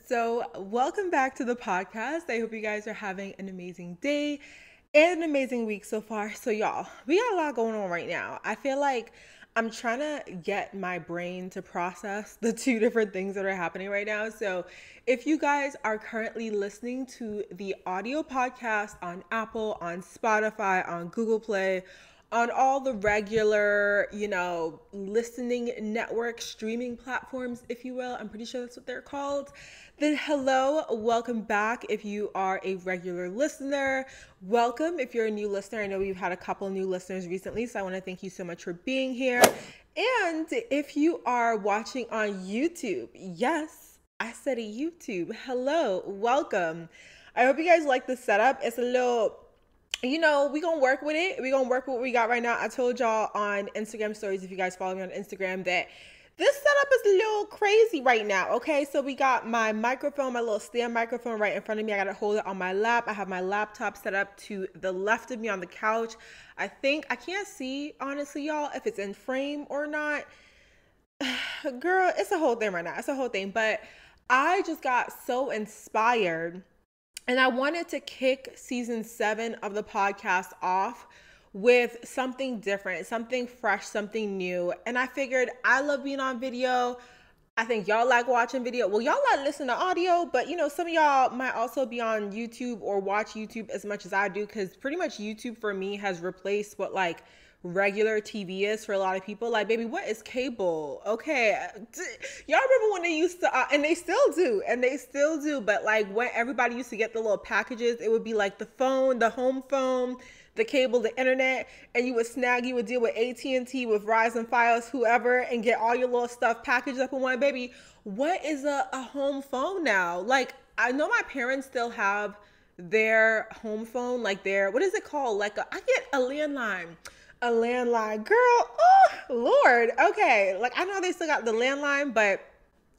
So, welcome back to the podcast. I hope you guys are having an amazing day and an amazing week so far. So, y'all, we got a lot going on right now. I feel like I'm trying to get my brain to process the two different things that are happening right now. So, if you guys are currently listening to the audio podcast on Apple, on Spotify, on Google Play, on all the regular, listening network streaming platforms, if you will. I'm pretty sure that's what they're called. Then hello, welcome back. If you are a regular listener, welcome. If you're a new listener, I know we've had a couple new listeners recently, so I want to thank you so much for being here. And if you are watching on YouTube, yes, I said a YouTube. Hello, welcome. I hope you guys like the setup. It's a little... we're going to work with it. We're going to work with what we got right now. I told y'all on Instagram stories, if you guys follow me on Instagram, that this setup is a little crazy right now. Okay, so we got my microphone, my little stand microphone right in front of me. I got to hold it on my lap. I have my laptop set up to the left of me on the couch. I can't see, honestly, y'all, if it's in frame or not. Girl, it's a whole thing right now. It's a whole thing. But I just got so inspired. And I wanted to kick season 7 of the podcast off with something different, something fresh, something new. And I figured I love being on video. I think y'all like watching video. Well, y'all like listening to audio, but some of y'all might also be on YouTube or watch YouTube as much as I do, because pretty much YouTube for me has replaced what regular TV is for a lot of people. Like, baby, what is cable? Okay, y'all remember when they used to and they still do, but when everybody used to get the little packages, it would be like the phone, the home phone, the cable, the internet, and you would deal with AT&T, with Verizon, Fios, whoever, and get all your little stuff packaged up in one. Baby, what is a home phone now? I know my parents still have their home phone, what is it called? I get a landline. A landline, girl. Oh, Lord. Okay. I know they still got the landline, but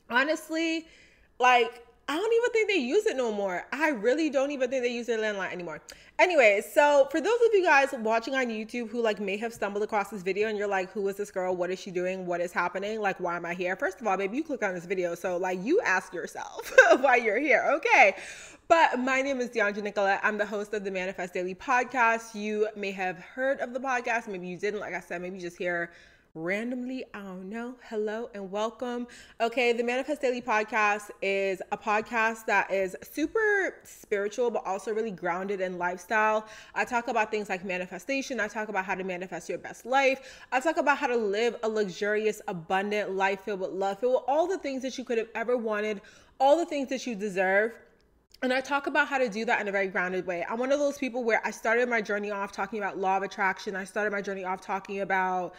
honestly, I don't even think they use it no more. I really don't even think they use their landline anymore. Anyway, so for those of you guys watching on YouTube who may have stumbled across this video and you're like, who is this girl? What is she doing? What is happening? Why am I here? First of all, baby, you click on this video. So you ask yourself why you're here. Okay. But my name is Dheandra Nicolette. I'm the host of the Manifest Daily podcast. You may have heard of the podcast. Maybe you didn't. Like I said, maybe you just hear randomly. I don't know. Hello and welcome. Okay, the Manifest Daily podcast is a podcast that is super spiritual, but also really grounded in lifestyle. I talk about things like manifestation. I talk about how to manifest your best life. I talk about how to live a luxurious, abundant life filled with love, filled with all the things that you could have ever wanted, all the things that you deserve. And I talk about how to do that in a very grounded way. I'm one of those people where I started my journey off talking about law of attraction. I started my journey off talking about,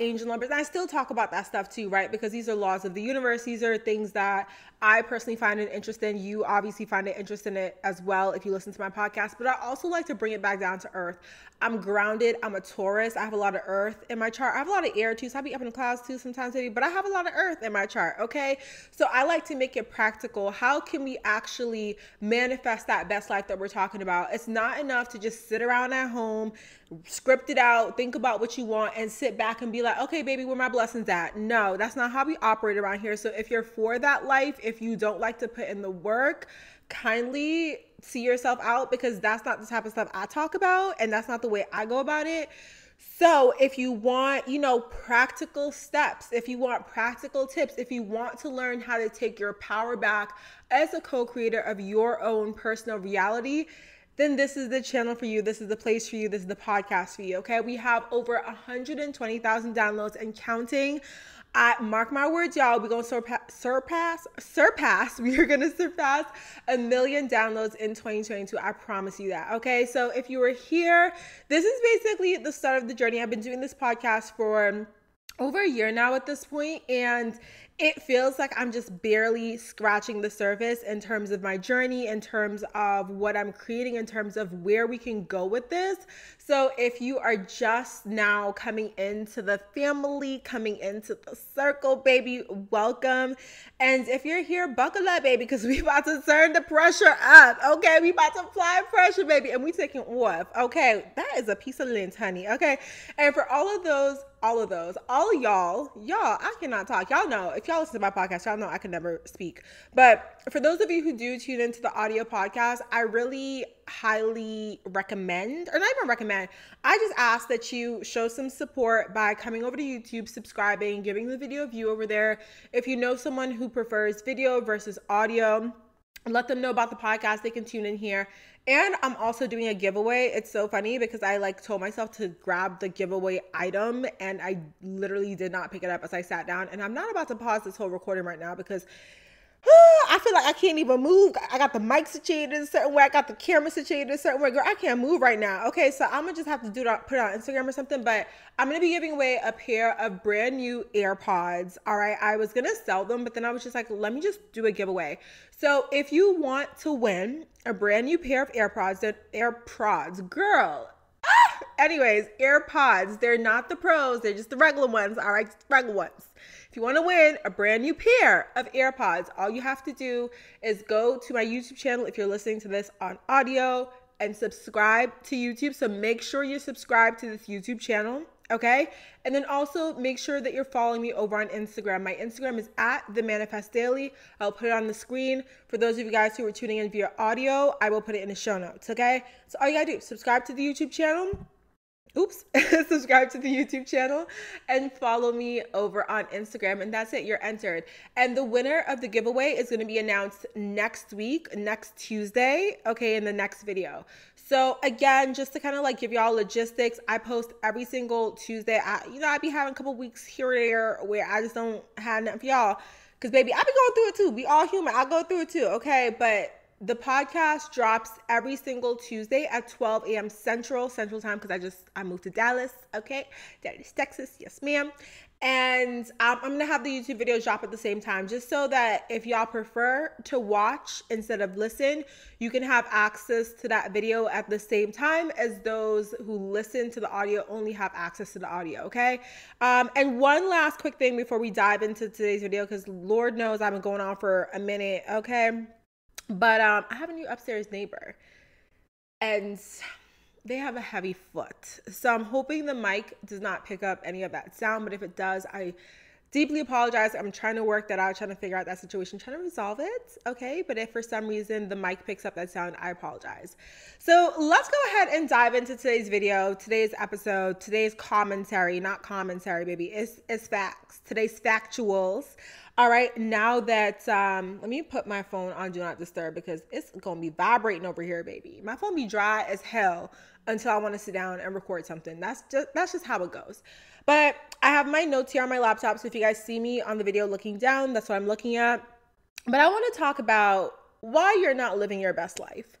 angel numbers. And I still talk about that stuff too, right? Because these are laws of the universe. These are things that I personally find an interest in. You obviously find an interest in it as well if you listen to my podcast. But I also like to bring it back down to earth. I'm grounded. I'm a Taurus. I have a lot of earth in my chart. I have a lot of air too. So I be up in the clouds too sometimes, maybe. But I have a lot of earth in my chart, okay? So I like to make it practical. How can we actually manifest that best life that we're talking about? It's not enough to just sit around at home, script it out, think about what you want, and sit back and be like, okay, baby, where my blessings at? No, that's not how we operate around here. So if you're for that life, if you don't like to put in the work, kindly see yourself out, because that's not the type of stuff I talk about, and that's not the way I go about it. So if you want, practical steps, if you want practical tips, if you want to learn how to take your power back as a co-creator of your own personal reality, then this is the channel for you. This is the place for you. This is the podcast for you. Okay. We have over 120,000 downloads and counting. Mark my words, y'all. We're going to surpass. We are going to surpass 1 million downloads in 2022. I promise you that. Okay. So if you were here, this is basically the start of the journey. I've been doing this podcast for over a year now at this point, and it feels like I'm just barely scratching the surface in terms of my journey, in terms of what I'm creating, in terms of where we can go with this. So if you are just now coming into the family, coming into the circle, baby, welcome. And if you're here, buckle up, baby, because we about to turn the pressure up. Okay, we about to apply pressure, baby, and we taking off. Okay, that is a piece of lint, honey. Okay, and for all of those all of those. All of y'all, I cannot talk. Y'all know, if y'all listen to my podcast, y'all know I can never speak. But for those of you who do tune into the audio podcast, I really highly recommend, or not even recommend, I just ask that you show some support by coming over to YouTube, subscribing, giving the video a view over there. If you know someone who prefers video versus audio, let them know about the podcast. They can tune in here. And I'm also doing a giveaway. It's so funny because I told myself to grab the giveaway item and I literally did not pick it up as I sat down. And I'm not about to pause this whole recording right now because I feel like I can't even move. I got the mic situated a certain way. I got the camera situated a certain way. Girl, I can't move right now. Okay, so I'm going to just have to put it on Instagram or something. But I'm going to be giving away a pair of brand new AirPods. All right, I was going to sell them, but then I was just like, let me just do a giveaway. So if you want to win a brand new pair of AirPods, girl. Anyways, AirPods, they're not the pros. They're just the regular ones. All right, regular ones. If you want to win a brand new pair of AirPods, all you have to do is go to my YouTube channel if you're listening to this on audio and subscribe to YouTube. So make sure you're subscribed to this YouTube channel, okay? And then also make sure that you're following me over on Instagram. My Instagram is at The Manifest Daily. I'll put it on the screen. For those of you guys who are tuning in via audio, I will put it in the show notes, okay? So all you gotta do, subscribe to the YouTube channel. Subscribe to the YouTube channel and follow me over on Instagram, and that's it. You're entered. And the winner of the giveaway is going to be announced next week, next Tuesday, okay, in the next video. So again, just to kind of give y'all logistics, I post every single Tuesday. I be having a couple weeks here or there where I just don't have nothing for y'all because baby, I be going through it too. We all human. I go through it too, okay? But the podcast drops every single Tuesday at 12 a.m. Central Time because I moved to Dallas, okay? Dallas, Texas, yes ma'am. And I'm going to have the YouTube videos drop at the same time just so that if y'all prefer to watch instead of listen, you can have access to that video at the same time as those who listen to the audio only have access to the audio, okay? And one last quick thing before we dive into today's video because Lord knows I've been going on for a minute, okay? But I have a new upstairs neighbor and they have a heavy foot. So I'm hoping the mic does not pick up any of that sound. But if it does, I deeply apologize. I'm trying to work that out, trying to figure out that situation, trying to resolve it. Okay. But if for some reason the mic picks up that sound, I apologize. So let's go ahead and dive into today's video, today's episode, today's commentary, not commentary, baby. It's facts. Today's factuals. All right, now that, let me put my phone on Do Not Disturb because it's going to be vibrating over here, baby. My phone be dry as hell until I want to sit down and record something. That's just how it goes. But I have my notes here on my laptop, so if you guys see me on the video looking down, that's what I'm looking at. But I want to talk about why you're not living your best life.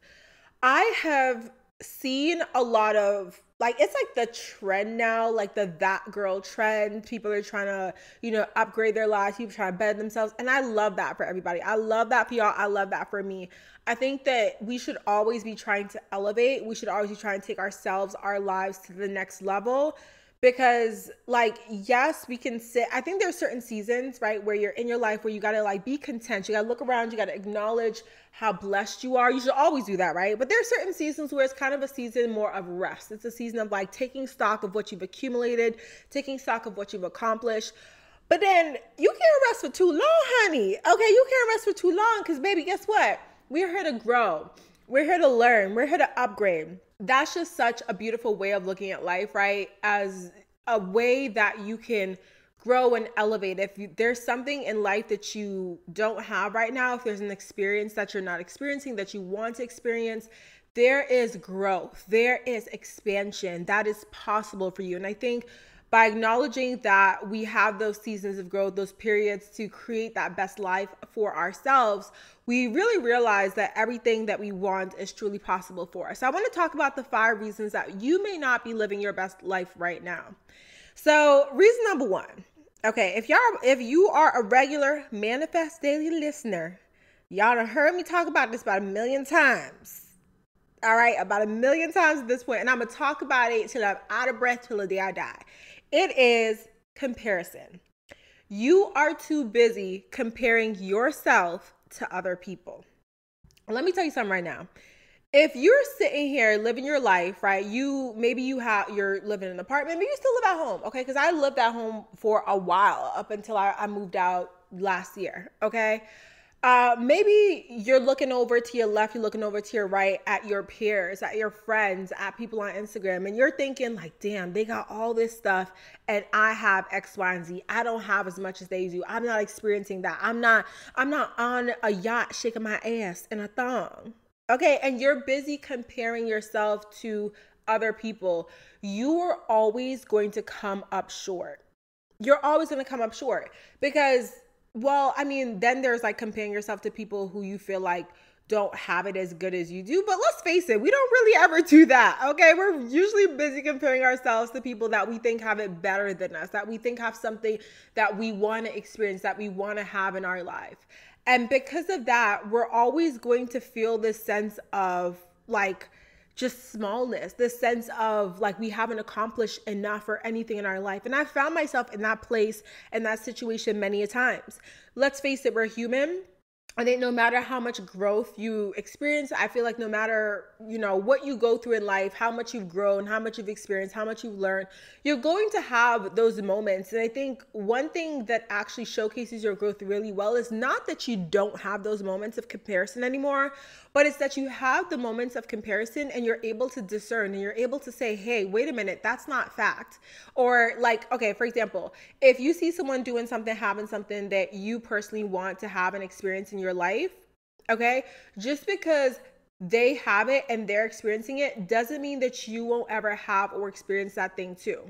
I have seen a lot of it's the trend now, the that girl trend. People are trying to, upgrade their lives. People trying to better themselves. And I love that for everybody. I love that for y'all. I love that for me. I think that we should always be trying to elevate. We should always be trying to take ourselves, our lives to the next level. Because yes, we can sit. I think there's certain seasons, right, where you're in your life where you got to be content. You got to look around. You got to acknowledge how blessed you are. You should always do that, right? But there's certain seasons where it's kind of a season more of rest. It's a season of taking stock of what you've accumulated, taking stock of what you've accomplished. But then you can't rest for too long, honey. Okay, you can't rest for too long because, baby, guess what? We're here to grow. We're here to learn. We're here to upgrade. That's just such a beautiful way of looking at life, right? As a way that you can grow and elevate. If there's something in life that you don't have right now, if there's an experience that you're not experiencing that you want to experience, there is growth. There is expansion that is possible for you. And I think by acknowledging that we have those seasons of growth, those periods to create that best life for ourselves, we really realize that everything that we want is truly possible for us. So I want to talk about the 5 reasons that you may not be living your best life right now. So reason number 1, okay, if you are a regular Manifest Daily listener, y'all done heard me talk about this about a million times. All right, about a million times at this point, and I'm gonna talk about it till I'm out of breath, till the day I die. It is comparison. You are too busy comparing yourself to other people. Let me tell you something right now. if you're sitting here living your life, right? You're living in an apartment, maybe you still live at home, okay? Because I lived at home for a while up until I moved out last year, okay? Maybe you're looking over to your left, you're looking over to your right at your peers, at your friends, at people on Instagram, and you're thinking like, damn, they got all this stuff and I have X, Y, and Z. I don't have as much as they do. I'm not experiencing that. I'm not on a yacht shaking my ass in a thong. Okay, and you're busy comparing yourself to other people. You are always going to come up short. You're always going to come up short because, well, I mean, then there's like comparing yourself to people who you feel like don't have it as good as you do. But let's face it, we don't really ever do that. Okay, we're usually busy comparing ourselves to people that we think have it better than us, that we think have something that we want to experience, that we want to have in our life. And because of that, we're always going to feel this sense of like just smallness, this sense of like we haven't accomplished enough or anything in our life. And I found myself in that place, in that situation many a times. Let's face it, we're human. I think no matter how much growth you experience, I feel like no matter, what you go through in life, how much you've grown, how much you've experienced, how much you've learned, you're going to have those moments. And I think one thing that actually showcases your growth really well is not that you don't have those moments of comparison anymore, but it's that you have the moments of comparison and you're able to discern and you're able to say, hey, wait a minute, that's not fact. Or like, okay, for example, if you see someone doing something, having something that you personally want to have an experience in your life, okay, just because they have it and they're experiencing it doesn't mean that you won't ever have or experience that thing too.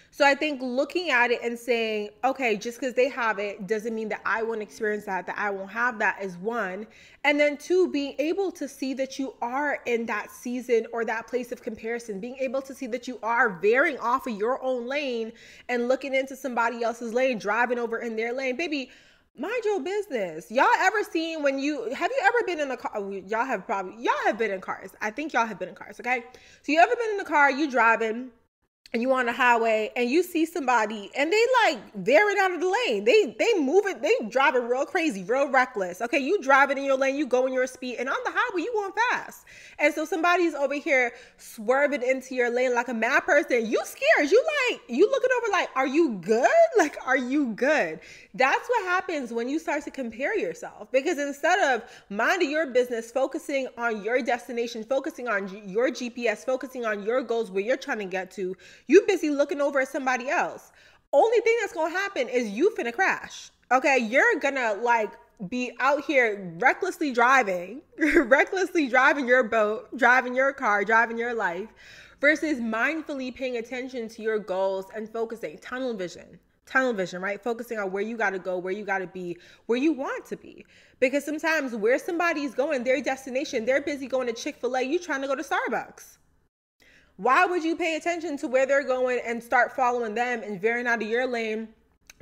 So I think looking at it and saying, okay, just because they have it doesn't mean that I won't experience that I won't have that is one. And then two, being able to see that you are in that season or that place of comparison, being able to see that you are veering off of your own lane and looking into somebody else's lane, driving over in their lane. Baby, mind your business. Y'all ever seen have you ever been in a car? Y'all have been in cars. I think y'all have been in cars, okay? So you ever been in the car, you driving, and you on the highway and you see somebody and they like veering out of the lane. They move it, they driving real crazy, real reckless. Okay, you driving in your lane, you going your speed, and on the highway you going fast. And so somebody's over here swerving into your lane like a mad person. You scared. You looking over like, are you good? Like, are you good? That's what happens when you start to compare yourself. Because instead of minding your business, focusing on your destination, focusing on your GPS, focusing on your goals, where you're trying to get to, you busy looking over at somebody else. Only thing that's going to happen is you finna crash. Okay. You're gonna like be out here recklessly driving, recklessly driving your boat, driving your car, driving your life, versus mindfully paying attention to your goals and focusing. Tunnel vision, right? Focusing on where you got to go, where you got to be, where you want to be. Because sometimes where somebody's going, their destination, they're busy going to Chick-fil-A, you trying to go to Starbucks. Why would you pay attention to where they're going and start following them and veering out of your lane,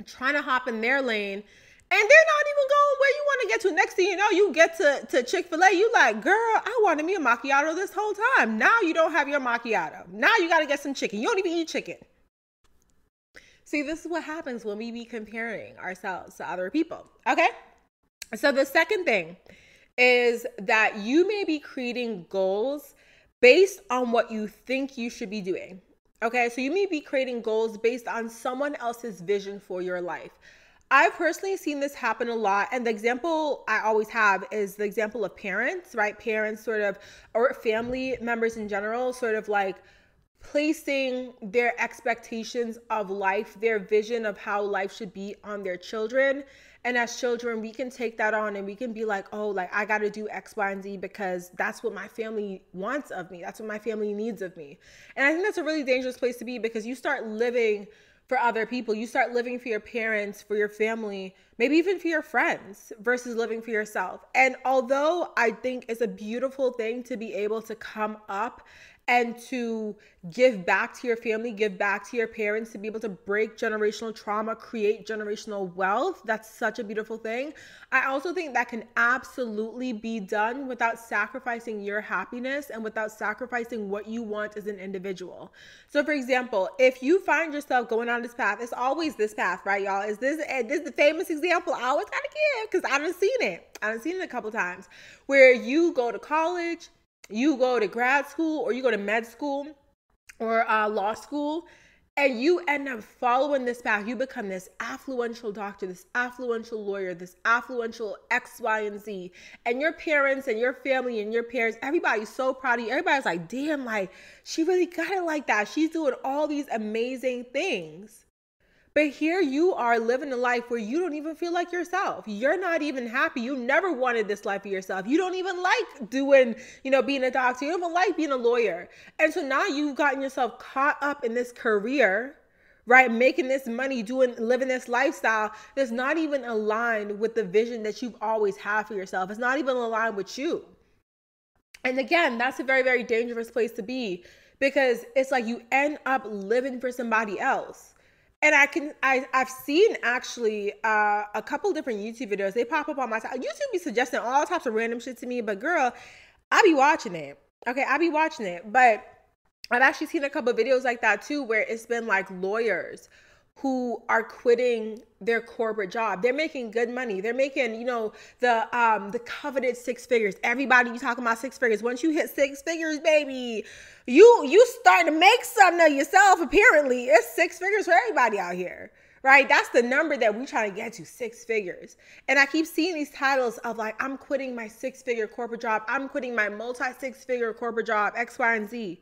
trying to hop in their lane, and they're not even going where you want to get to? Next thing you know, you get to Chick-fil-A, you like, girl, I wanted me a macchiato this whole time. Now you don't have your macchiato. Now you got to get some chicken. You don't even eat chicken. See, this is what happens when we be comparing ourselves to other people, okay? So the second thing is that you may be creating goals based on what you think you should be doing, okay? So you may be creating goals based on someone else's vision for your life. I've personally seen this happen a lot. And the example I always have is the example of parents, right? Parents sort of, or family members in general, sort of like placing their expectations of life, their vision of how life should be on their children. And as children, we can take that on and we can be like, oh, like I got to do X, Y, and Z because that's what my family wants of me. That's what my family needs of me. And I think that's a really dangerous place to be, because you start living for other people. You start living for your parents, for your family, maybe even for your friends, versus living for yourself. And although I think it's a beautiful thing to be able to come up and to give back to your family, give back to your parents, to be able to break generational trauma, create generational wealth. That's such a beautiful thing. I also think that can absolutely be done without sacrificing your happiness and without sacrificing what you want as an individual. So for example, if you find yourself going on this path, it's always this path, right, y'all? Is this the famous example I always gotta give, because I done seen it. I done seen it a couple times, where you go to college, You go to grad school or you go to med school or law school, and you end up following this path. You become this affluential doctor, this affluential lawyer, this affluential X, Y, and Z. And your parents and your family and your peers, everybody's so proud of you. Everybody's like, damn, like, she really got it like that. She's doing all these amazing things. But here you are living a life where you don't even feel like yourself. You're not even happy. You never wanted this life for yourself. You don't even like doing, being a doctor. You don't even like being a lawyer. And so now you've gotten yourself caught up in this career, right? Making this money, living this lifestyle that's not even aligned with the vision that you've always had for yourself. It's not even aligned with you. And again, that's a very, very dangerous place to be, because it's like you end up living for somebody else. And I've seen actually a couple different YouTube videos. They pop up on my YouTube be suggesting all types of random shit to me, but girl, I be watching it. Okay, I be watching it. But I've actually seen a couple of videos like that too, where it's been like lawyers who are quitting their corporate job. They're making good money. They're making, the coveted 6 figures. Everybody, you talking about 6 figures. Once you hit 6 figures, baby, you starting to make something of yourself. Apparently, it's 6 figures for everybody out here, right? That's the number that we trying to get to, 6 figures. And I keep seeing these titles of like, I'm quitting my 6-figure corporate job. I'm quitting my multi-6-figure corporate job, X, Y, and Z.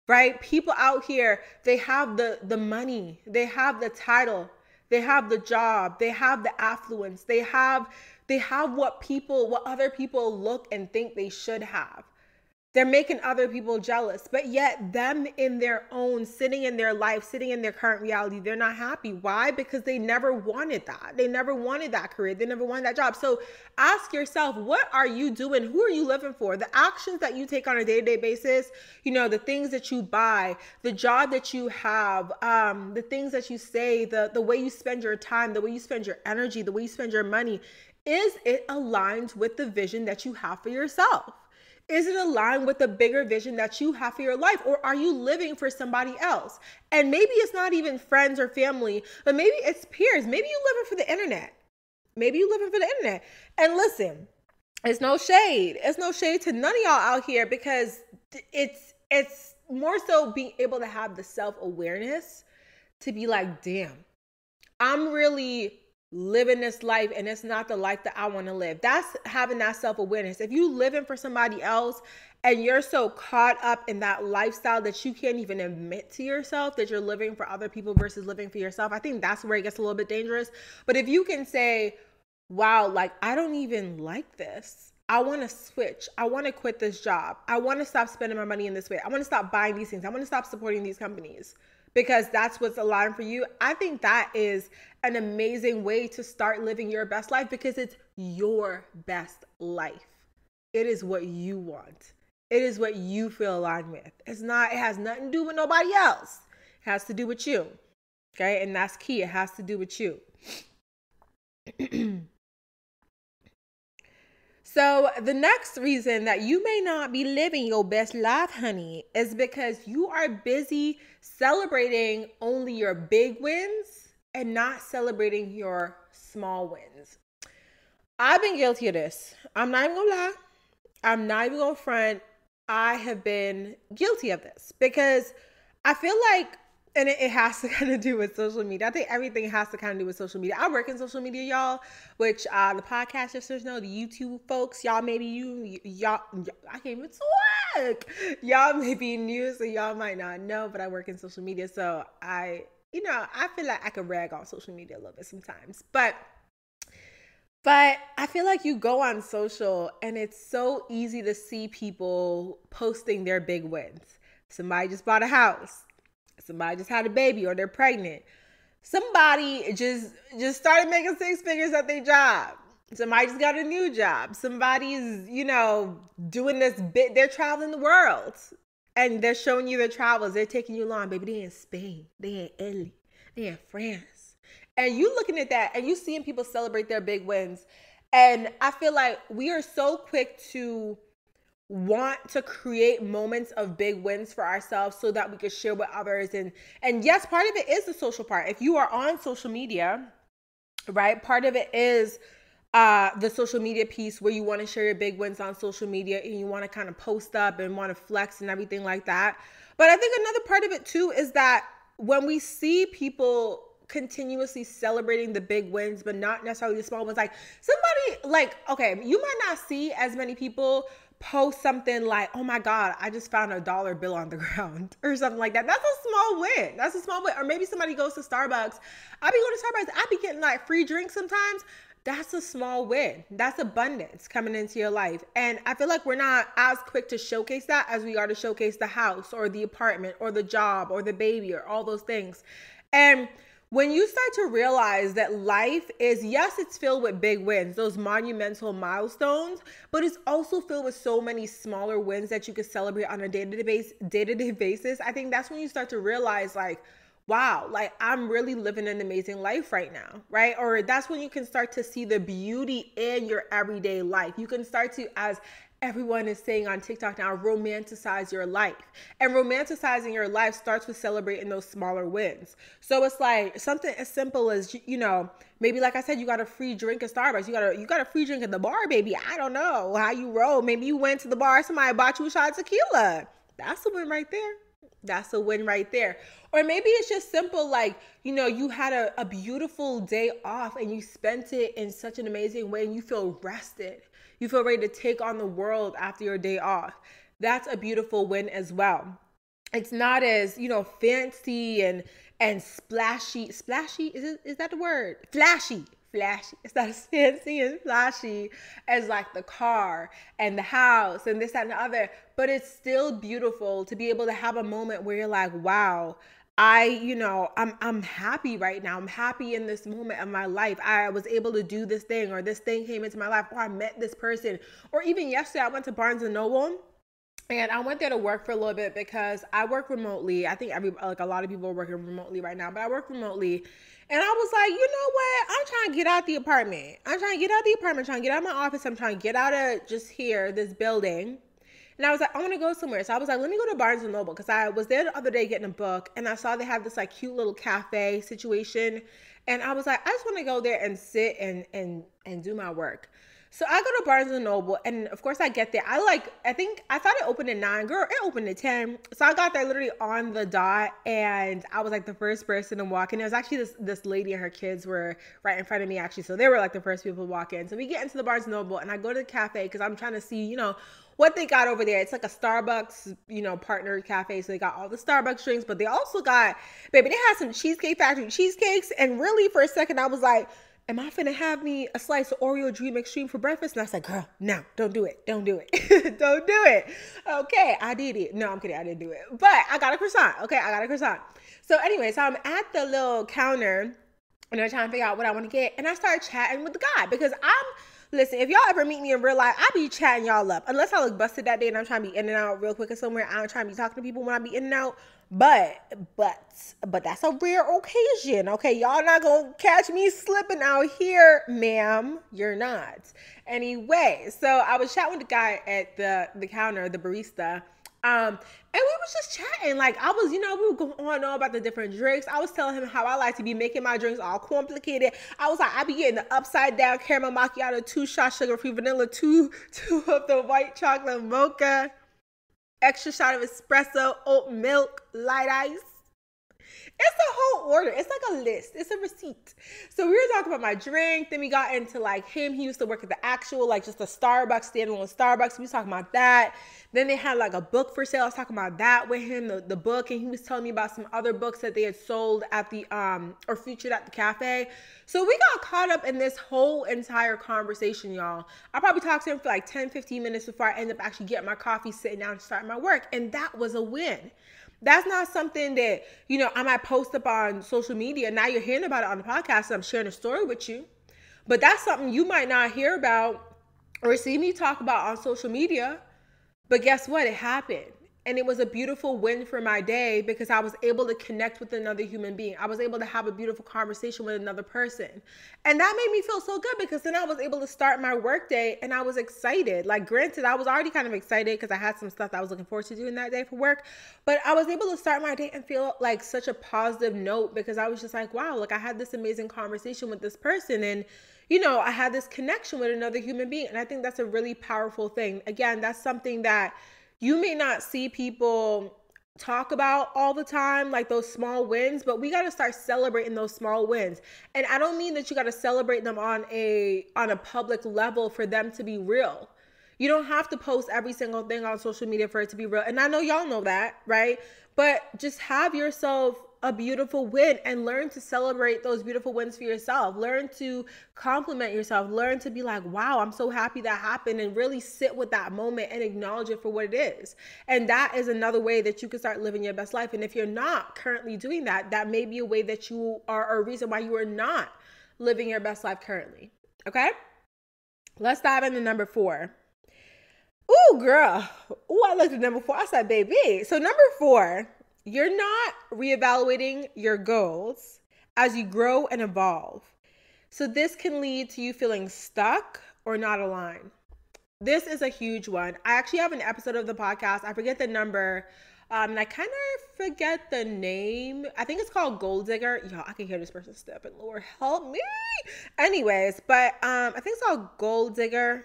Right? People out here, they have the money, they have the title, they have the job, they have the affluence, they have what other people look and think they should have. They're making other people jealous, but yet them in their own, sitting in their life, sitting in their current reality, they're not happy. Why? Because they never wanted that. They never wanted that career. They never wanted that job. So ask yourself, what are you doing? Who are you living for? The actions that you take on a day-to-day basis, the things that you buy, the job that you have, the things that you say, the way you spend your time, the way you spend your energy, the way you spend your money, is it aligned with the vision that you have for yourself? Is it aligned with the bigger vision that you have for your life? Or are you living for somebody else? And maybe it's not even friends or family, but maybe it's peers. Maybe you're living for the internet. Maybe you're living for the internet. And listen, it's no shade. It's no shade to none of y'all out here, because it's more so being able to have the self-awareness to be like, damn, I'm really living this life and it's not the life that I want to live. That's having that self-awareness. If you living for somebody else and you're so caught up in that lifestyle that you can't even admit to yourself that you're living for other people versus living for yourself, I think that's where it gets a little bit dangerous. But if you can say, wow, like, I don't even like this. I want to switch. I want to quit this job. I want to stop spending my money in this way. I want to stop buying these things. I want to stop supporting these companies, because that's what's aligned for you. I think that is an amazing way to start living your best life, because it's your best life. It is what you want. It is what you feel aligned with. It has nothing to do with nobody else. It has to do with you. Okay. And that's key. It has to do with you. So the next reason that you may not be living your best life, honey, is because you are busy celebrating only your big wins and not celebrating your small wins. I've been guilty of this. I'm not even gonna lie. I'm not even gonna front. I have been guilty of this, because I feel like, and it has to kind of do with social media. I think everything has to kind of do with social media. I work in social media, y'all, which the podcast listeners know, the YouTube folks, y'all, maybe y'all, I can't even talk. Y'all may be new, so y'all might not know, but I work in social media. So I feel like I could rag on social media a little bit sometimes, but I feel like you go on social and it's so easy to see people posting their big wins. Somebody just bought a house. Somebody just had a baby, or they're pregnant. Somebody just started making 6 figures at their job. Somebody just got a new job. Somebody's, doing this bit. They're traveling the world and they're showing you their travels. They're taking you along. Baby, they in Spain. They in Italy. They in France. And you looking at that and you seeing people celebrate their big wins. And I feel like we are so quick to want to create moments of big wins for ourselves so that we can share with others. And yes, part of it is the social part. If you are on social media, right, part of it is the social media piece where you want to share your big wins on social media and you want to kind of post up and want to flex and everything like that. But I think another part of it too is that when we see people continuously celebrating the big wins, but not necessarily the small ones, like somebody like, okay, you might not see as many people post something like, oh my God, I just found a dollar bill on the ground or something like that. That's a small win. That's a small win. Or maybe somebody goes to Starbucks. I be going to Starbucks. I be getting like free drinks sometimes. That's a small win. That's abundance coming into your life. And I feel like we're not as quick to showcase that as we are to showcase the house or the apartment or the job or the baby or all those things. And when you start to realize that life is, yes, it's filled with big wins, those monumental milestones, but it's also filled with so many smaller wins that you could celebrate on a day-to-day basis. I think that's when you start to realize like, wow, like I'm really living an amazing life right now, right? Or that's when you can start to see the beauty in your everyday life. You can start to, as everyone is saying on TikTok now, romanticize your life. And romanticizing your life starts with celebrating those smaller wins. So it's like something as simple as, you know, maybe like I said, you got a free drink at Starbucks. You got a free drink at the bar, baby. I don't know how you roll. Maybe you went to the bar, somebody bought you a shot of tequila. That's a win right there. That's a win right there. Or maybe it's just simple, like, you know, you had a beautiful day off and you spent it in such an amazing way and you feel rested. You feel ready to take on the world after your day off. That's a beautiful win as well. It's not as, you know, fancy and splashy. Splashy, is that the word? Flashy. It's not as fancy and flashy as like the car and the house and this, that, and the other, but it's still beautiful to be able to have a moment where you're like, wow, I'm happy right now. I'm happy in this moment of my life. I was able to do this thing, or this thing came into my life, or I met this person. Or even yesterday, I went to Barnes and Noble. And I went there to work for a little bit because I work remotely. I think a lot of people are working remotely right now, but I work remotely. And I was like, you know what? I'm trying to get out the apartment. I'm trying to get out of my office. I'm trying to get out of just here, this building. And I was like, I want to go somewhere. So I was like, let me go to Barnes and Noble, because I was there the other day getting a book and I saw they have this like cute little cafe situation. And I was like, I just want to go there and sit and do my work. So I go to Barnes and Noble, and of course I get there. I thought it opened at 9. Girl, it opened at 10. So I got there literally on the dot, and I was like the first person to walk in. It was actually this lady and her kids were right in front of me, actually. So they were like the first people to walk in. So we get into the Barnes and Noble, and I go to the cafe because I'm trying to see, you know, what they got over there. It's like a Starbucks, you know, partnered cafe. So they got all the Starbucks drinks, but they also got, baby, they had some Cheesecake Factory cheesecakes. And really for a second, I was like, am I finna have me a slice of Oreo Dream Extreme for breakfast? And I was like, girl, no, don't do it. Don't do it. Don't do it. Okay, I did it. No, I'm kidding. I didn't do it. But I got a croissant. Okay, I got a croissant. So anyway, so I'm at the little counter and I'm trying to figure out what I want to get. And I started chatting with the guy because listen, if y'all ever meet me in real life, I be chatting y'all up. Unless I look busted that day and I'm trying to be in and out real quick or somewhere. I don't try to be talking to people when I be in and out. But that's a rare occasion. Okay, y'all not gonna catch me slipping out here, ma'am. You're not. Anyway, so I was chatting with the guy at the counter, the barista. And we was just chatting. Like I was, you know, we were going on and on about the different drinks. I was telling him how I like to be making my drinks all complicated. I was like, I be getting the upside down caramel macchiato, 2 shots sugar-free vanilla, two of the white chocolate mocha, extra shot of espresso, oat milk, light ice. It's a whole order. It's like a list. It's a receipt. So we were talking about my drink. Then we got into like him. He used to work at the actual, like just a Starbucks, standalone Starbucks. We was talking about that. Then they had like a book for sale. I was talking about that with him, the book. And he was telling me about some other books that they had sold at the, or featured at the cafe. So we got caught up in this whole entire conversation, y'all. I probably talked to him for like 10, 15 minutes before I ended up actually getting my coffee, sitting down and starting my work. And that was a win. That's not something that, you know, I might post up on social media. Now you're hearing about it on the podcast. I'm sharing a story with you. But that's something you might not hear about or see me talk about on social media. But guess what? It happened. And it was a beautiful win for my day because I was able to connect with another human being. I was able to have a beautiful conversation with another person. And that made me feel so good because then I was able to start my work day and I was excited. Like, granted, I was already kind of excited because I had some stuff that I was looking forward to doing that day for work. But I was able to start my day and feel like such a positive note because I was just like, wow, like I had this amazing conversation with this person. And you know, I had this connection with another human being. And I think that's a really powerful thing. Again, that's something that you may not see people talk about all the time, like those small wins, but we got to start celebrating those small wins. And I don't mean that you got to celebrate them on a public level for them to be real. You don't have to post every single thing on social media for it to be real. And I know y'all know that, right? But just have yourself a beautiful win and learn to celebrate those beautiful wins for yourself. Learn to compliment yourself. Learn to be like, wow, I'm so happy that happened, and really sit with that moment and acknowledge it for what it is. And that is another way that you can start living your best life. And if you're not currently doing that, that may be a way that you are, or a reason why you are not living your best life currently. Okay? Let's dive into number 4. Ooh, girl. Ooh, I looked at number 4. I said, baby. So number 4, you're not reevaluating your goals as you grow and evolve. So this can lead to you feeling stuck or not aligned. This is a huge one. I actually have an episode of the podcast. I forget the number. And I kind of forget the name. I think it's called Gold Digger. Y'all, I can hear this person stepping. Lord, help me. Anyways, but I think it's called Gold Digger.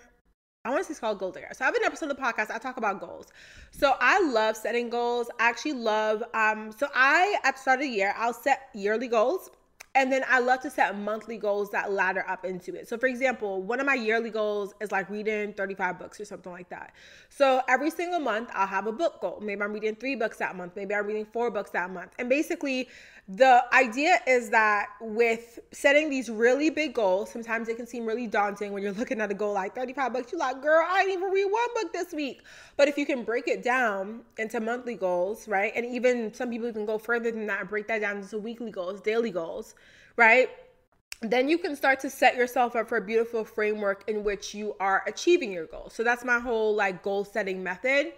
I want to say it's called Gold Digger. So I have an episode of the podcast. I talk about goals. So I love setting goals. I actually love, at the start of the year, I'll set yearly goals. And then I love to set monthly goals that ladder up into it. So for example, one of my yearly goals is like reading 35 books or something like that. So every single month I'll have a book goal. Maybe I'm reading 3 books that month. Maybe I'm reading 4 books that month. And basically the idea is that with setting these really big goals, sometimes it can seem really daunting when you're looking at a goal like 35 books. You're like, girl, I didn't even read 1 book this week. But if you can break it down into monthly goals, right? And even some people even go further than that and break that down into weekly goals, daily goals, right? Then you can start to set yourself up for a beautiful framework in which you are achieving your goals. So that's my whole like goal setting method.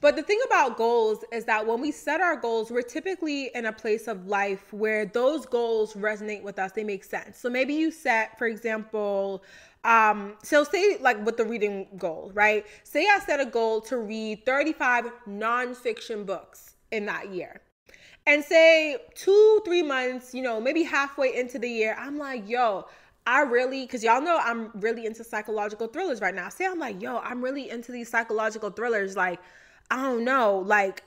But the thing about goals is that when we set our goals, we're typically in a place of life where those goals resonate with us. They make sense. So maybe you set, for example, so say like with the reading goal, right? Say I set a goal to read 35 nonfiction books in that year. And say 2-3 months, you know, maybe halfway into the year, I'm like, yo, because y'all know I'm really into psychological thrillers right now. Say I'm like, yo, I'm really into these psychological thrillers. Like, I don't know, like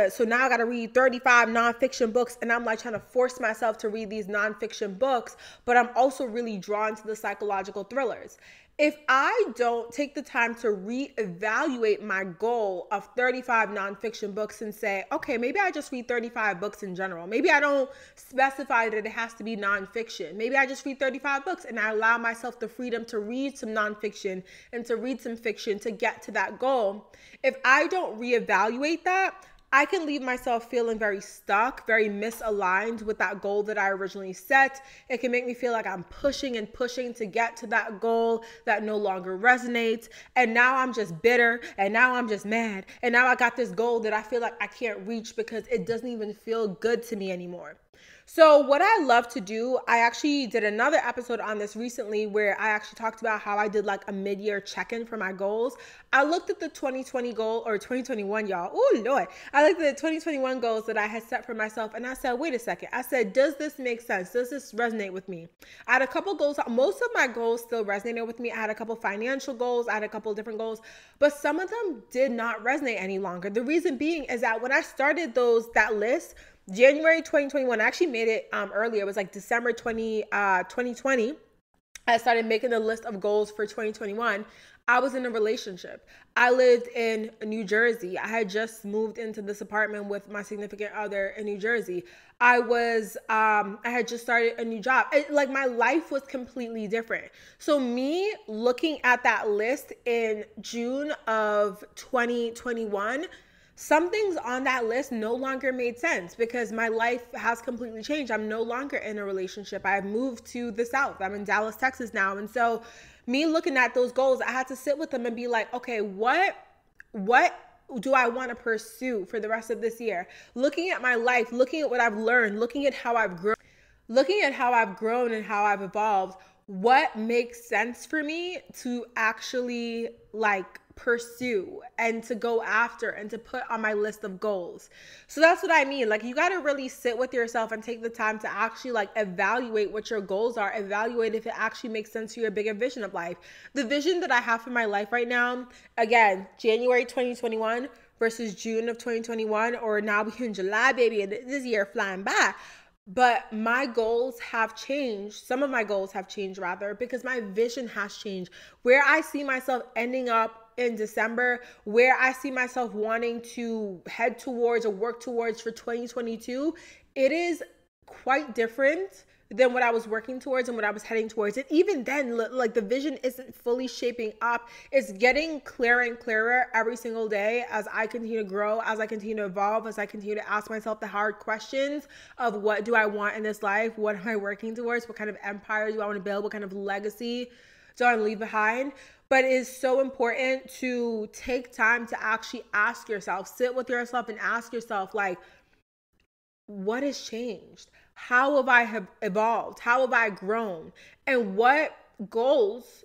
so now I gotta read 35 nonfiction books, and I'm like trying to force myself to read these nonfiction books, but I'm also really drawn to the psychological thrillers. If I don't take the time to reevaluate my goal of 35 nonfiction books and say, okay, maybe I just read 35 books in general. Maybe I don't specify that it has to be nonfiction. Maybe I just read 35 books and I allow myself the freedom to read some nonfiction and to read some fiction to get to that goal. If I don't reevaluate that, I can leave myself feeling very stuck, very misaligned with that goal that I originally set. It can make me feel like I'm pushing and pushing to get to that goal that no longer resonates. And now I'm just bitter, and now I'm just mad. And now I got this goal that I feel like I can't reach because it doesn't even feel good to me anymore. So what I love to do, I actually did another episode on this recently where I actually talked about how I did like a mid-year check-in for my goals. I looked at the 2020 goal, or 2021, y'all. Oh, Lord. I looked at the 2021 goals that I had set for myself, and I said, wait a second. I said, does this make sense? Does this resonate with me? I had a couple goals. Most of my goals still resonated with me. I had a couple financial goals. I had a couple different goals, but some of them did not resonate any longer. The reason being is that when I started that list, January 2021, I actually made it earlier. It was like December 2020. I started making a list of goals for 2021. I was in a relationship. I lived in New Jersey. I had just moved into this apartment with my significant other in New Jersey. I had just started a new job. Like my life was completely different. So me looking at that list in June of 2021, some things on that list no longer made sense because my life has completely changed. I'm no longer in a relationship. I've moved to the South. I'm in Dallas, Texas now. And so me looking at those goals, I had to sit with them and be like, okay, what do I want to pursue for the rest of this year? Looking at my life, looking at what I've learned, looking at how I've grown, and how I've evolved, what makes sense for me to actually like pursue and to go after and to put on my list of goals. So that's what I mean. Like, you got to really sit with yourself and take the time to actually like evaluate what your goals are, evaluate if it actually makes sense to your bigger vision of life. The vision that I have for my life right now, again, January 2021 versus June of 2021, or now we're in July, baby, and this year flying by. But my goals have changed. Some of my goals have changed rather, because my vision has changed. Where I see myself ending up in December, where I see myself wanting to head towards or work towards for 2022, it is quite different than what I was working towards and what I was heading towards. And even then, like, the vision isn't fully shaping up. It's getting clearer and clearer every single day as I continue to grow, as I continue to evolve, as I continue to ask myself the hard questions of what do I want in this life? What am I working towards? What kind of empire do I want to build? What kind of legacy do I want to leave behind? But it is so important to take time to actually ask yourself, sit with yourself and ask yourself, like, what has changed? How have I evolved? How have I grown? And what goals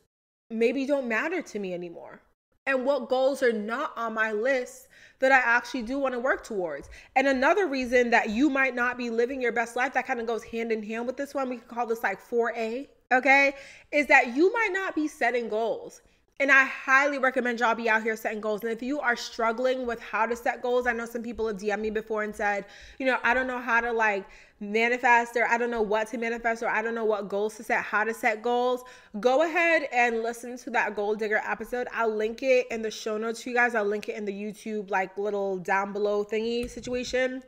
maybe don't matter to me anymore? And what goals are not on my list that I actually do want to work towards? And another reason that you might not be living your best life, that kind of goes hand in hand with this one, we can call this like 4A, okay, is that you might not be setting goals. And I highly recommend y'all be out here setting goals. And if you are struggling with how to set goals, I know some people have DM'd me before and said, you know, I don't know how to like manifest, or I don't know what to manifest, or I don't know what goals to set, how to set goals. Go ahead and listen to that Goal Digger episode. I'll link it in the show notes for you guys. I'll link it in the YouTube like little down below thingy situation.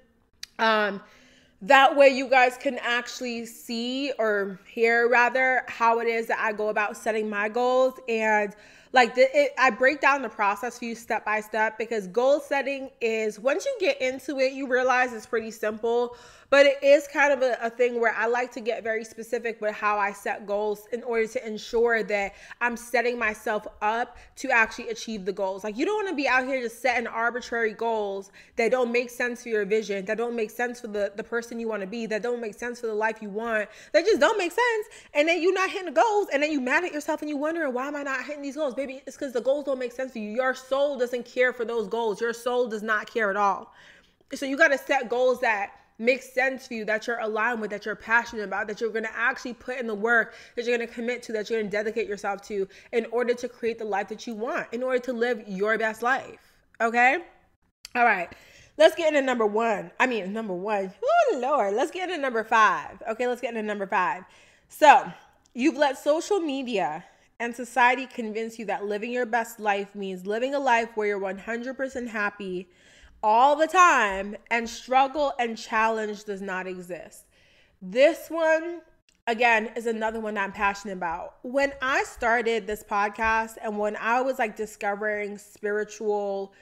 That way you guys can actually see, or hear rather, how it is that I go about setting my goals. And like I break down the process for you step by step, because goal setting is, once you get into it, you realize it's pretty simple. But it is kind of a thing where I like to get very specific with how I set goals in order to ensure that I'm setting myself up to actually achieve the goals. Like, you don't want to be out here just setting arbitrary goals that don't make sense for your vision, that don't make sense for the person you want to be, that don't make sense for the life you want, that just don't make sense. And then you're not hitting the goals, and then you mad at yourself and you wondering, why am I not hitting these goals? Baby, it's because the goals don't make sense for you. Your soul doesn't care for those goals. Your soul does not care at all. So you got to set goals that make sense for you, that you're aligned with, that you're passionate about, that you're going to actually put in the work, that you're going to commit to, that you're going to dedicate yourself to, in order to create the life that you want, in order to live your best life. Okay? All right. Let's get into number one. Oh, Lord. Let's get into number 5. Okay, let's get into number 5. So, you've let social media and society convince you that living your best life means living a life where you're 100% happy all the time, and struggle and challenge does not exist. This one, again, is another one that I'm passionate about. When I started this podcast, and when I was like discovering spiritual,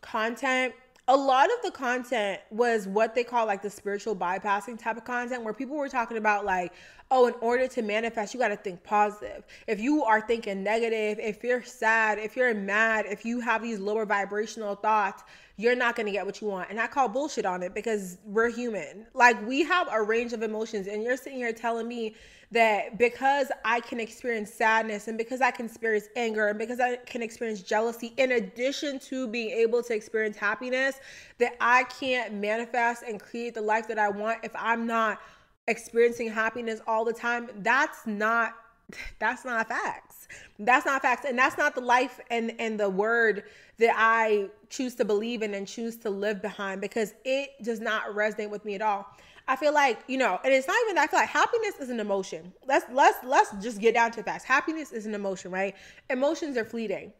content, a lot of the content was what they call like the spiritual bypassing type of content, where people were talking about like, oh, in order to manifest, you got to think positive. If you are thinking negative, if you're sad, if you're mad, if you have these lower vibrational thoughts, you're not going to get what you want. And I call bullshit on it, because we're human. Like, we have a range of emotions, and you're sitting here telling me that because I can experience sadness, and because I can experience anger, and because I can experience jealousy, in addition to being able to experience happiness, that I can't manifest and create the life that I want if I'm not experiencing happiness all the time. That's not facts. That's not facts. And that's not the life and the word that I choose to believe in and choose to live behind, because it does not resonate with me at all. I feel like, and it's not even that. I feel like happiness is an emotion. Let's just get down to facts. Happiness is an emotion, right? Emotions are fleeting.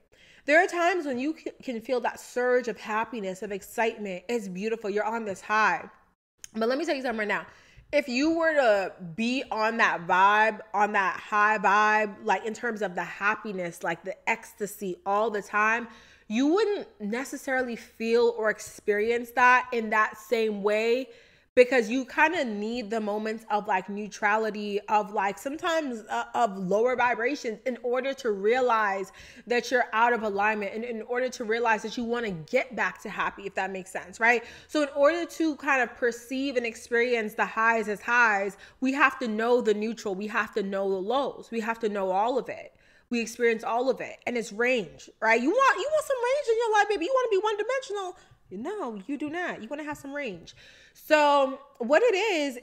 There are times when you can feel that surge of happiness, of excitement. It's beautiful. You're on this high. But let me tell you something right now. If you were to be on that vibe, on that high vibe, like in terms of the happiness, like the ecstasy all the time, you wouldn't necessarily feel or experience that in that same way, because you kind of need the moments of like neutrality, of like sometimes of lower vibrations, in order to realize that you're out of alignment, and in order to realize that you want to get back to happy, if that makes sense, right? So in order to kind of perceive and experience the highs as highs, we have to know the neutral, we have to know the lows, we have to know all of it. We experience all of it, and it's range, right? You want some range in your life, baby. You want to be one dimensional. No, you do not. You want to have some range. So what it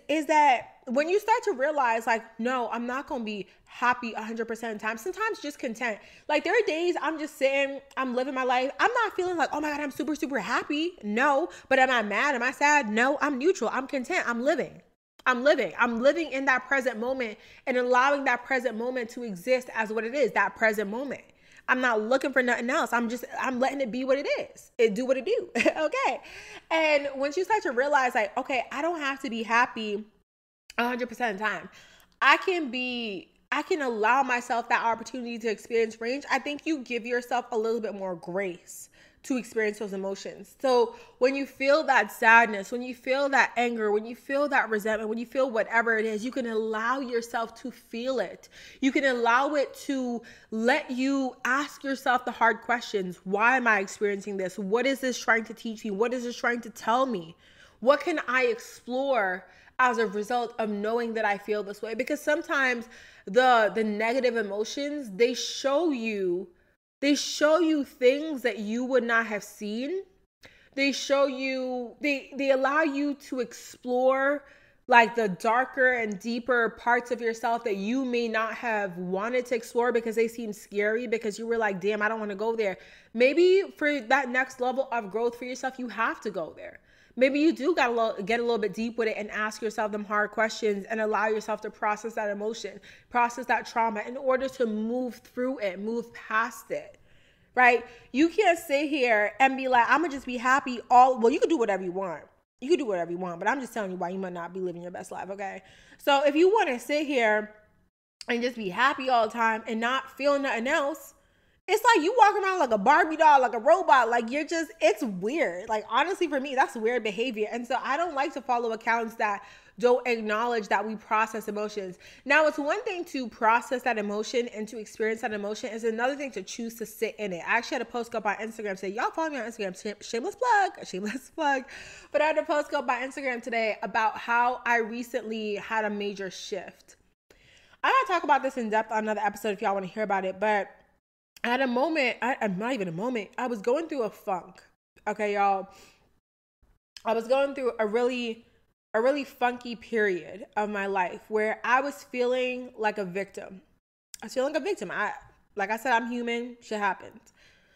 is that when you start to realize like, no, I'm not going to be happy 100% of the time. Sometimes just content. Like there are days I'm just sitting, I'm living my life. I'm not feeling like, oh my God, I'm super, super happy. No. But am I mad? Am I sad? No, I'm neutral. I'm content. I'm living in that present moment, and allowing that present moment to exist as what it is, that present moment. I'm not looking for nothing else. I'm letting it be what it is. It do what it do. Okay. And once you start to realize like, okay, I don't have to be happy 100% of the time. I can allow myself that opportunity to experience range. I think you give yourself a little bit more grace to experience those emotions. So when you feel that sadness, when you feel that anger, when you feel that resentment, when you feel whatever it is, you can allow yourself to feel it. You can allow it to let you ask yourself the hard questions. Why am I experiencing this? What is this trying to teach me? What is this trying to tell me? What can I explore as a result of knowing that I feel this way? Because sometimes the negative emotions, they show you things that you would not have seen. They allow you to explore like the darker and deeper parts of yourself that you may not have wanted to explore because they seem scary, because you were like, damn, I don't want to go there. Maybe for that next level of growth for yourself, you have to go there. Maybe you do gotta get a little bit deep with it and ask yourself them hard questions and allow yourself to process that emotion, process that trauma in order to move through it, move past it, right? You can't sit here and be like, I'm gonna just be happy well, you can do whatever you want. You can do whatever you want, but I'm just telling you why you might not be living your best life, okay? So if you want to sit here and just be happy all the time and not feel nothing else, it's like you walk around like a Barbie doll, like a robot. Like it's weird. Like honestly, for me, that's weird behavior. And so I don't like to follow accounts that don't acknowledge that we process emotions. Now, it's one thing to process that emotion and to experience that emotion. It's another thing to choose to sit in it. I actually had a post go up on Instagram say, y'all follow me on Instagram, shameless plug. But I had a post go up on Instagram today about how I recently had a major shift. I'm going to talk about this in depth on another episode if y'all want to hear about it. But I had a moment, not even a moment, I was going through a funk. Okay, y'all. I was going through a really funky period of my life where I was feeling like a victim. Like I said, I'm human. Shit happens.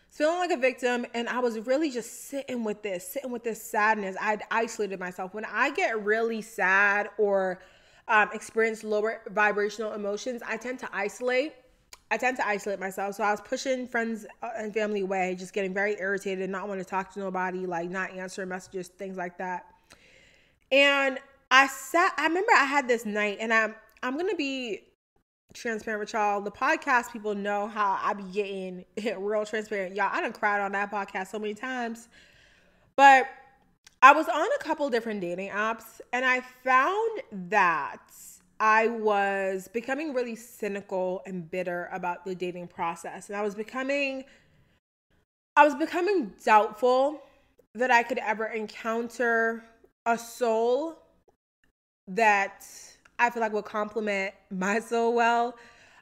Feeling like a victim, and I was really just sitting with this sadness. I'd isolated myself. When I get really sad or experience lower vibrational emotions, I tend to isolate myself. So I was pushing friends and family away, just getting very irritated, not wanting to talk to nobody, like not answering messages, things like that. And I remember I had this night, and I'm going to be transparent with y'all. The podcast people know how I be getting real transparent. Y'all, I done cried on that podcast so many times. But I was on a couple different dating apps, and I found that I was becoming really cynical and bitter about the dating process. And I was becoming doubtful that I could ever encounter a soul that I feel like would complement my soul well.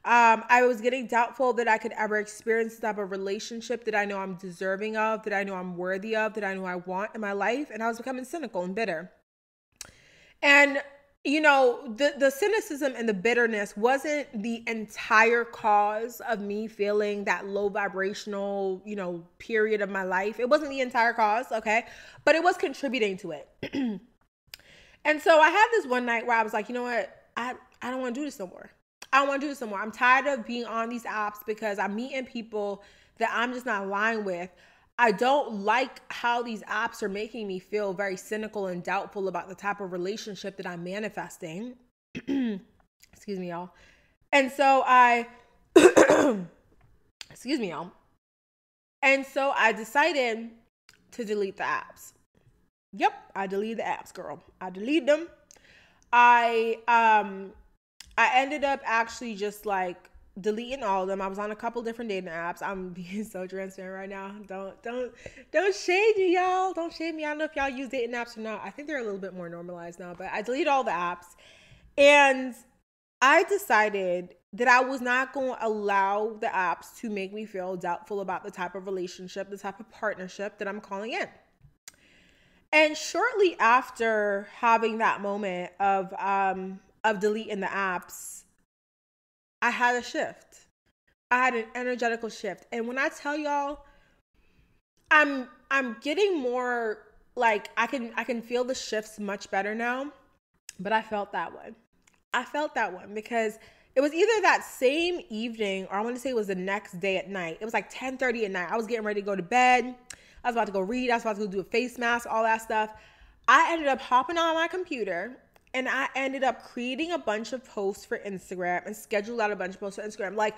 I was getting doubtful that I could ever experience the type of relationship that I know I'm deserving of, that I know I'm worthy of, that I know I want in my life. And I was becoming cynical and bitter. And you know, the cynicism and the bitterness wasn't the entire cause of me feeling that low vibrational, period of my life. It wasn't the entire cause, okay? But it was contributing to it. And so I had this one night where I was like, you know what? I don't want to do this no more. I'm tired of being on these apps because I'm meeting people that I'm just not aligned with. I don't like how these apps are making me feel very cynical and doubtful about the type of relationship that I'm manifesting. Excuse me, y'all. And so excuse me, y'all. And so I decided to delete the apps. Yep, I deleted the apps, girl. I deleted them. I ended up actually just like deleting all of them. I was on a couple different dating apps. I'm being so transparent right now. Don't shade me, y'all. Don't shade me. I don't know if y'all use dating apps or not. I think they're a little bit more normalized now, but I deleted all the apps. And I decided that I was not going to allow the apps to make me feel doubtful about the type of relationship, the type of partnership that I'm calling in. And shortly after having that moment of deleting the apps, I had a shift. I had an energetical shift. And when I tell y'all, I'm getting more like I can feel the shifts much better now, but I felt that one. I felt that one because it was either that same evening or I want to say it was the next day at night. It was like 10:30 at night. I was getting ready to go to bed. I was about to go read. I was about to go do a face mask, all that stuff. I ended up hopping on my computer and I ended up creating a bunch of posts for Instagram and scheduled out a bunch of posts for Instagram. Like,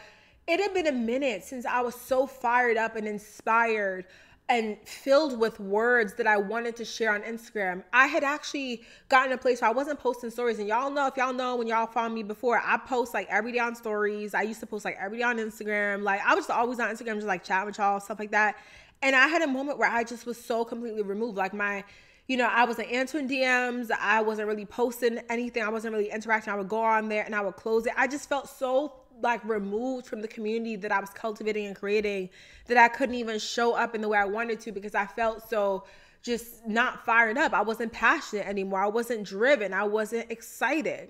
it had been a minute since I was so fired up and inspired and filled with words that I wanted to share on Instagram. I had actually gotten a place where I wasn't posting stories. And y'all know, if y'all know, when y'all found me before, I post like every day on stories. I used to post like every day on Instagram. Like, I was always on Instagram, just like chatting with y'all, stuff like that. And I had a moment where I just was so completely removed. Like I wasn't answering DMs. I wasn't really posting anything. I wasn't really interacting. I would go on there and I would close it. I just felt so like removed from the community that I was cultivating and creating that I couldn't even show up in the way I wanted to because I felt so just not fired up. I wasn't passionate anymore. I wasn't driven. I wasn't excited.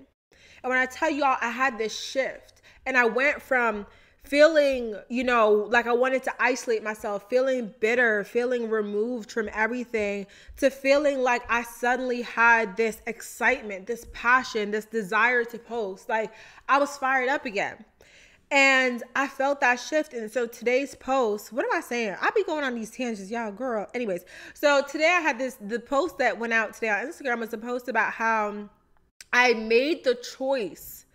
And when I tell y'all, I had this shift and I went from feeling, like I wanted to isolate myself, feeling bitter, feeling removed from everything, to feeling like I suddenly had this excitement, this passion, this desire to post. Like, I was fired up again. And I felt that shift. And so today's post, what am I saying? I be going on these tangents, y'all, girl. Anyways, so today I had the post that went out today on Instagram was a post about how I made the choice,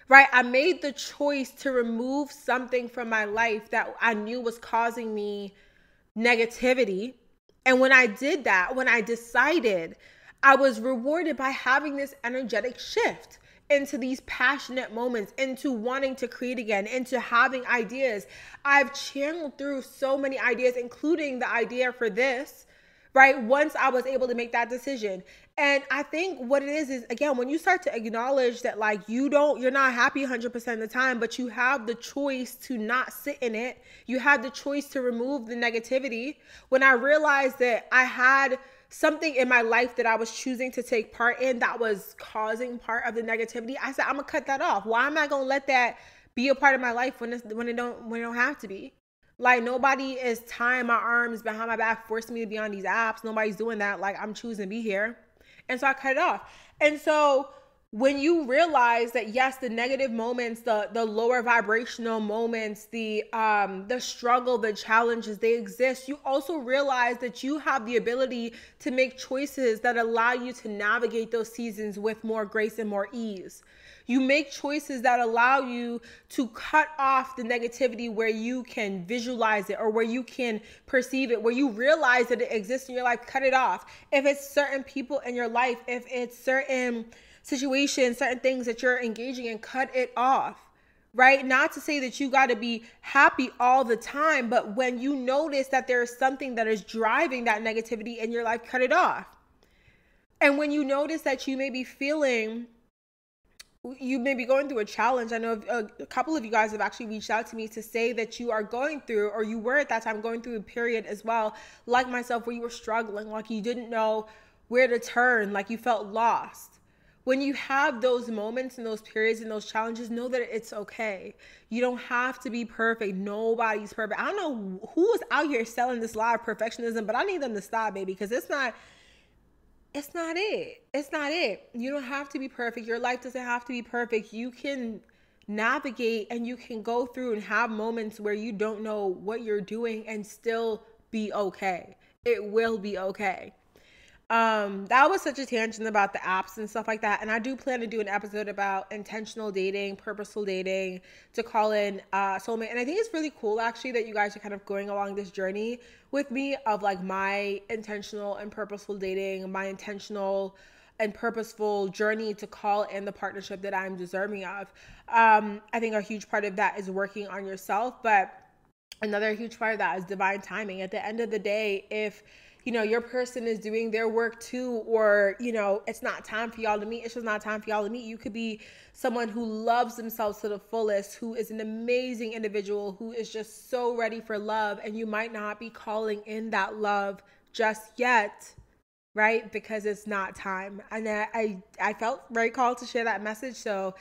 right? I made the choice to remove something from my life that I knew was causing me negativity. And when I did that, when I decided, I was rewarded by having this energetic shift into these passionate moments, into wanting to create again, into having ideas. I've channeled through so many ideas, including the idea for this, right? Once I was able to make that decision. And I think what it is again, when you start to acknowledge that like you're not happy 100% of the time, but you have the choice to not sit in it. You have the choice to remove the negativity. When I realized that I had something in my life that I was choosing to take part in that was causing part of the negativity, I said, I'm gonna cut that off. Why am I gonna let that be a part of my life when it don't have to be? Like, nobody is tying my arms behind my back, forcing me to be on these apps. Nobody's doing that. Like, I'm choosing to be here. And so I cut it off. And so when you realize that, yes, the negative moments, the lower vibrational moments, the struggle, the challenges, they exist, you also realize that you have the ability to make choices that allow you to navigate those seasons with more grace and more ease. You make choices that allow you to cut off the negativity where you can visualize it or where you can perceive it, where you realize that it exists in your life. Cut it off. If it's certain people in your life, if it's certain situations, certain things that you're engaging in, cut it off, right? Not to say that you got to be happy all the time, but when you notice that there is something that is driving that negativity in your life, cut it off. And when you notice that you may be going through a challenge. I know a couple of you guys have actually reached out to me to say that you are going through, or you were at that time going through a period as well, like myself, where you were struggling, like you didn't know where to turn, like you felt lost. When you have those moments and those periods and those challenges, know that it's okay. You don't have to be perfect. Nobody's perfect. I don't know who is out here selling this lie of perfectionism, but I need them to stop, baby, because it's not it. It's not it. You don't have to be perfect. Your life doesn't have to be perfect. You can navigate and you can go through and have moments where you don't know what you're doing and still be okay. It will be okay. That was such a tangent about the apps and stuff like that. And I do plan to do an episode about intentional dating, purposeful dating, to call in soulmate. And I think it's really cool actually that you guys are kind of going along this journey with me of like my intentional and purposeful dating, my intentional and purposeful journey to call in the partnership that I'm deserving of. I think a huge part of that is working on yourself, but another huge part of that is divine timing. At the end of the day, if your person is doing their work too, or, it's not time for y'all to meet. It's just not time for y'all to meet. You could be someone who loves themselves to the fullest, who is an amazing individual, who is just so ready for love. And you might not be calling in that love just yet, right? Because it's not time. And I felt very called to share that message. So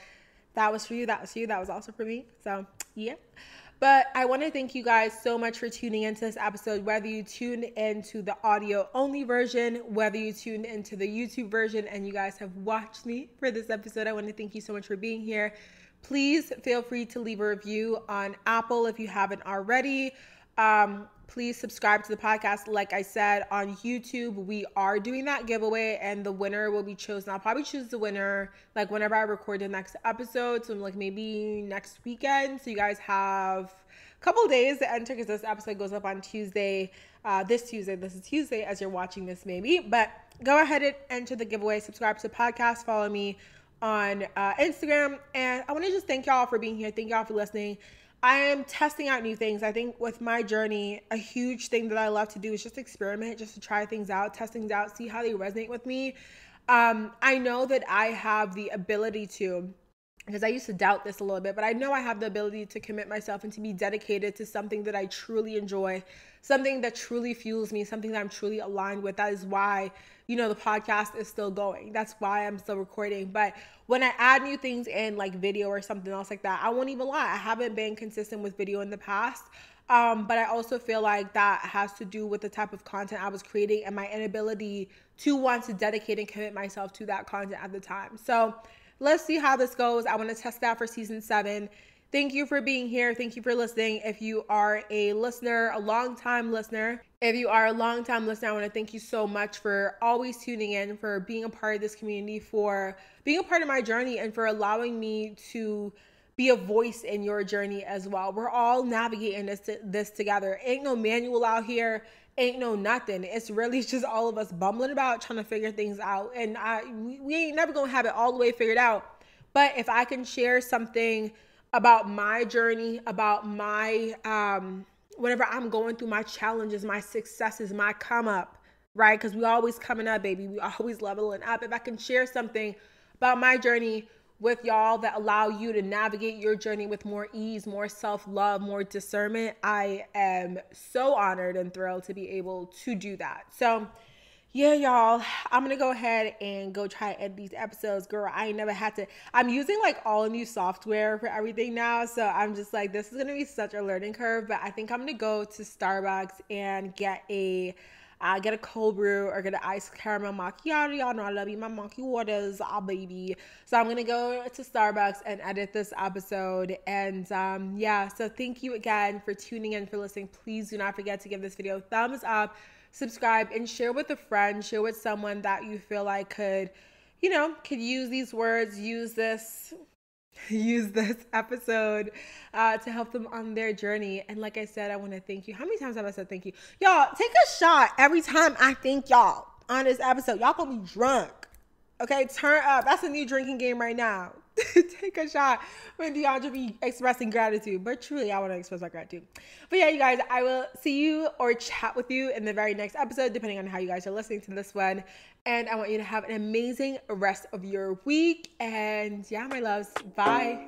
that was for you. That was for you. That was also for me. So yeah. But I want to thank you guys so much for tuning into this episode, whether you tune into the audio only version, whether you tune into the YouTube version, and you guys have watched me for this episode. I want to thank you so much for being here. Please feel free to leave a review on Apple if you haven't already. Please subscribe to the podcast. Like I said, on YouTube, we are doing that giveaway and the winner will be chosen. I'll probably choose the winner like whenever I record the next episode. So like maybe next weekend. So you guys have a couple days to enter because this episode goes up on Tuesday. This is Tuesday as you're watching this maybe. But go ahead and enter the giveaway. Subscribe to the podcast. Follow me on Instagram. And I want to just thank y'all for being here. Thank y'all for listening. I am testing out new things. I think with my journey, a huge thing that I love to do is just experiment, just to try things out, test things out, see how they resonate with me. I know that I have the ability to, because I used to doubt this a little bit, but I know I have the ability to commit myself and to be dedicated to something that I truly enjoy, something that truly fuels me, something that I'm truly aligned with. That is why, the podcast is still going. That's why I'm still recording. But when I add new things in like video or something else like that, I won't even lie. I haven't been consistent with video in the past. But I also feel like that has to do with the type of content I was creating and my inability to want to dedicate and commit myself to that content at the time. So let's see how this goes. I want to test that for season 7. Thank you for being here. Thank you for listening. If you are a listener, a long-time listener, I want to thank you so much for always tuning in, for being a part of this community, for being a part of my journey, and for allowing me to be a voice in your journey as well. We're all navigating this together. Ain't no manual out here. Ain't no nothing. It's really just all of us bumbling about trying to figure things out. And we ain't never going to have it all the way figured out. But if I can share something about my journey, about my, whenever I'm going through my challenges, my successes, my come up, right? Because we always coming up, baby. We always leveling up. If I can share something about my journey with y'all that allow you to navigate your journey with more ease, more self-love, more discernment, I am so honored and thrilled to be able to do that. So yeah, y'all, I'm going to go ahead and go try to edit these episodes. Girl, I ain't never had to. I'm using like all new software for everything now. So I'm just like, this is going to be such a learning curve. But I think I'm going to go to Starbucks and get a cold brew or get an iced caramel macchiato. Y'all know I love you, my monkey waters, baby. So I'm going to go to Starbucks and edit this episode. And so thank you again for tuning in, for listening. Please do not forget to give this video a thumbs up, subscribe, and share with a friend, share with someone that you feel like could use these words, use this episode to help them on their journey. And like I said, I want to thank you. How many times have I said thank you? Y'all, take a shot every time I thank y'all on this episode. Y'all gonna be drunk. Okay, turn up. That's a new drinking game right now. Take a shot when Dheandra be expressing gratitude. But truly, I want to express my gratitude. But yeah, you guys, I will see you or chat with you in the very next episode, depending on how you guys are listening to this one. And I want you to have an amazing rest of your week. And yeah, my loves, bye.